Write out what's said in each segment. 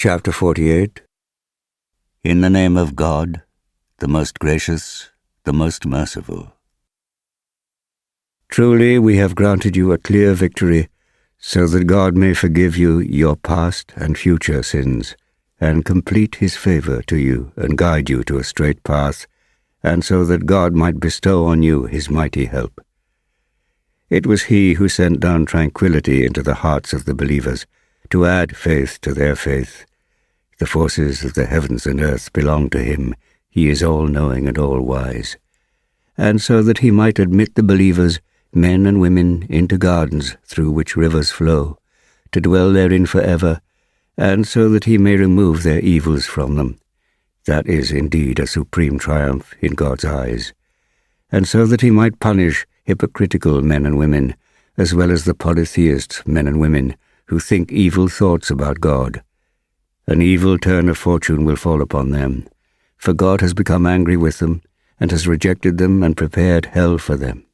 Chapter 48. In the name of God, the most gracious, the most merciful. Truly we have granted you a clear victory, so that God may forgive you your past and future sins, and complete his favor to you and guide you to a straight path, and so that God might bestow on you his mighty help. It was he who sent down tranquility into the hearts of the believers, to add faith to their faith. The forces of the heavens and earth belong to him. He is all-knowing and all-wise. And so that he might admit the believers, men and women, into gardens through which rivers flow, to dwell therein forever, and so that he may remove their evils from them. That is indeed a supreme triumph in God's eyes. And so that he might punish hypocritical men and women, as well as the polytheist men and women, who think evil thoughts about God. An evil turn of fortune will fall upon them, for God has become angry with them, and has rejected them and prepared hell for them.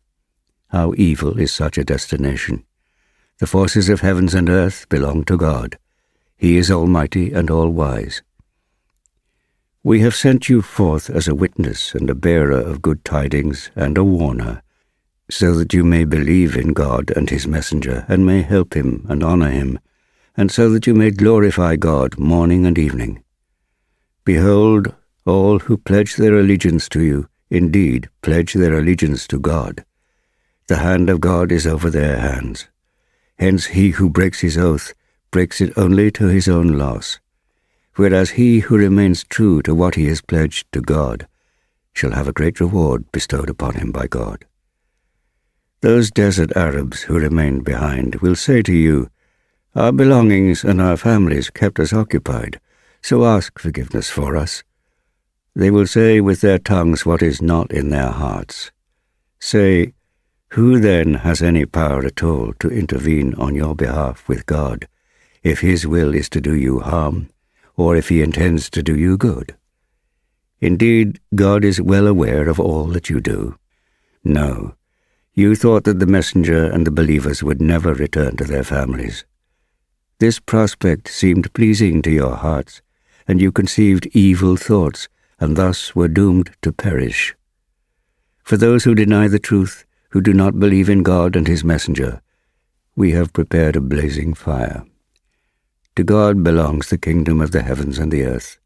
How evil is such a destination! The forces of heavens and earth belong to God. He is almighty and all-wise. We have sent you forth as a witness and a bearer of good tidings and a warner, so that you may believe in God and his messenger, and may help him and honor him, and so that you may glorify God morning and evening. Behold, all who pledge their allegiance to you, indeed pledge their allegiance to God. The hand of God is over their hands. Hence he who breaks his oath breaks it only to his own loss, whereas he who remains true to what he has pledged to God shall have a great reward bestowed upon him by God. Those desert Arabs who remained behind will say to you, "Our belongings and our families kept us occupied, so ask forgiveness for us." They will say with their tongues what is not in their hearts. Say, who then has any power at all to intervene on your behalf with God, if his will is to do you harm, or if he intends to do you good? Indeed, God is well aware of all that you do. No, you thought that the messenger and the believers would never return to their families. This prospect seemed pleasing to your hearts, and you conceived evil thoughts, and thus were doomed to perish. For those who deny the truth, who do not believe in God and his messenger, we have prepared a blazing fire. To God belongs the kingdom of the heavens and the earth.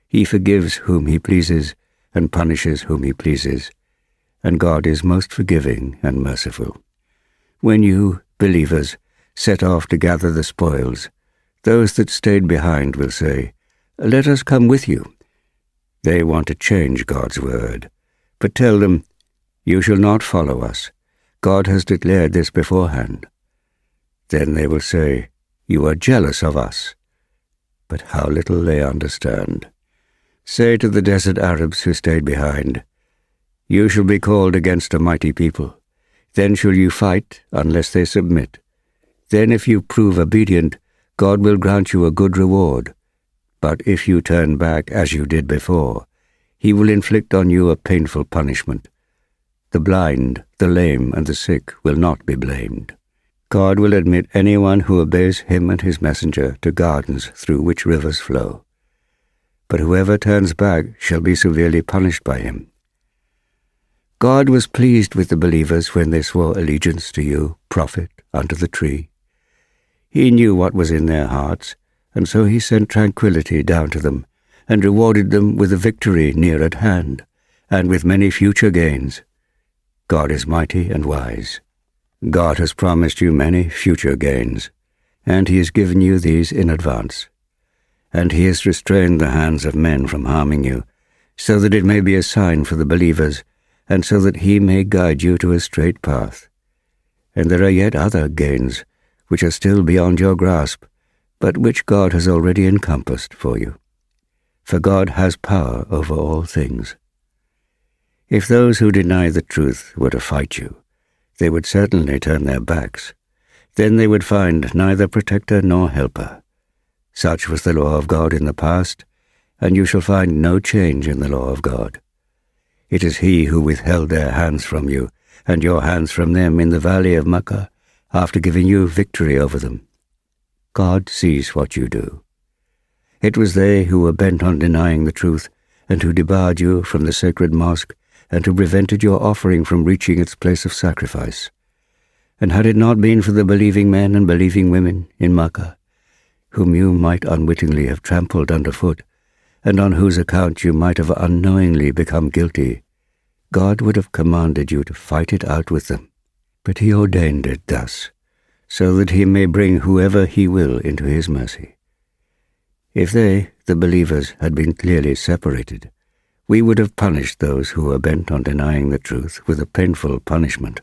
He forgives whom he pleases, and punishes whom he pleases, and God is most forgiving and merciful. When you, believers, set off to gather the spoils, those that stayed behind will say, "Let us come with you." They want to change God's word. But tell them, "You shall not follow us. God has declared this beforehand." Then they will say, "You are jealous of us." But how little they understand. Say to the desert Arabs who stayed behind, "You shall be called against a mighty people. Then shall you fight unless they submit. Then if you prove obedient, God will grant you a good reward. But if you turn back as you did before, he will inflict on you a painful punishment. The blind, the lame, and the sick will not be blamed. God will admit anyone who obeys him and his messenger to gardens through which rivers flow. But whoever turns back shall be severely punished by him." God was pleased with the believers when they swore allegiance to you, prophet, under the tree. He knew what was in their hearts, and so he sent tranquility down to them, and rewarded them with a victory near at hand, and with many future gains. God is mighty and wise. God has promised you many future gains, and he has given you these in advance. And he has restrained the hands of men from harming you, so that it may be a sign for the believers, and so that he may guide you to a straight path. And there are yet other gains, which are still beyond your grasp, but which God has already encompassed for you. For God has power over all things. If those who deny the truth were to fight you, they would certainly turn their backs. Then they would find neither protector nor helper. Such was the law of God in the past, and you shall find no change in the law of God. It is he who withheld their hands from you, and your hands from them in the valley of Makkah, after giving you victory over them. God sees what you do. It was they who were bent on denying the truth, and who debarred you from the sacred mosque, and who prevented your offering from reaching its place of sacrifice. And had it not been for the believing men and believing women in Makkah, whom you might unwittingly have trampled underfoot, and on whose account you might have unknowingly become guilty, God would have commanded you to fight it out with them. But he ordained it thus, so that he may bring whoever he will into his mercy. If they, the believers, had been clearly separated, we would have punished those who were bent on denying the truth with a painful punishment,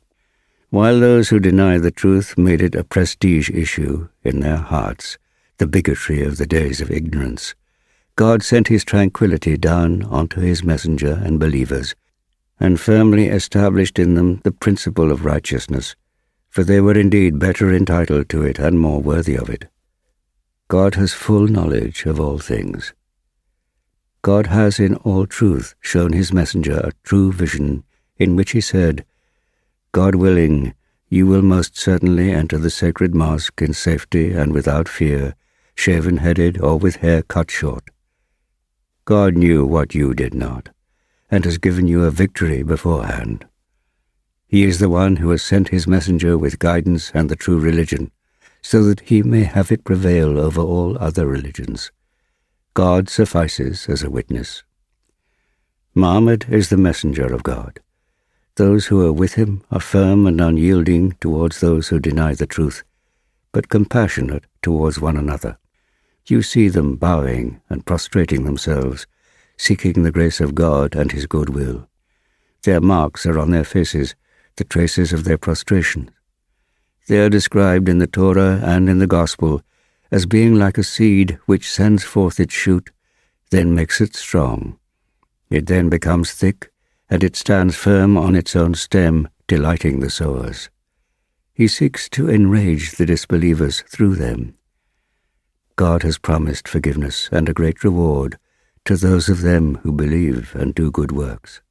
while those who deny the truth made it a prestige issue in their hearts, the bigotry of the days of ignorance. God sent his tranquility down onto his messenger and believers, and firmly established in them the principle of righteousness, for they were indeed better entitled to it and more worthy of it. God has full knowledge of all things. God has in all truth shown his messenger a true vision, in which he said, God willing, you will most certainly enter the sacred mosque in safety and without fear, shaven-headed or with hair cut short. God knew what you did not, and has given you a victory beforehand. He is the one who has sent his messenger with guidance and the true religion, so that he may have it prevail over all other religions. God suffices as a witness. Muhammad is the messenger of God. Those who are with him are firm and unyielding towards those who deny the truth, but compassionate towards one another. You see them bowing and prostrating themselves, seeking the grace of God and his goodwill. Their marks are on their faces, the traces of their prostration. They are described in the Torah and in the Gospel as being like a seed which sends forth its shoot, then makes it strong. It then becomes thick, and it stands firm on its own stem, delighting the sowers. He seeks to enrage the disbelievers through them. God has promised forgiveness and a great reward to those of them who believe and do good works.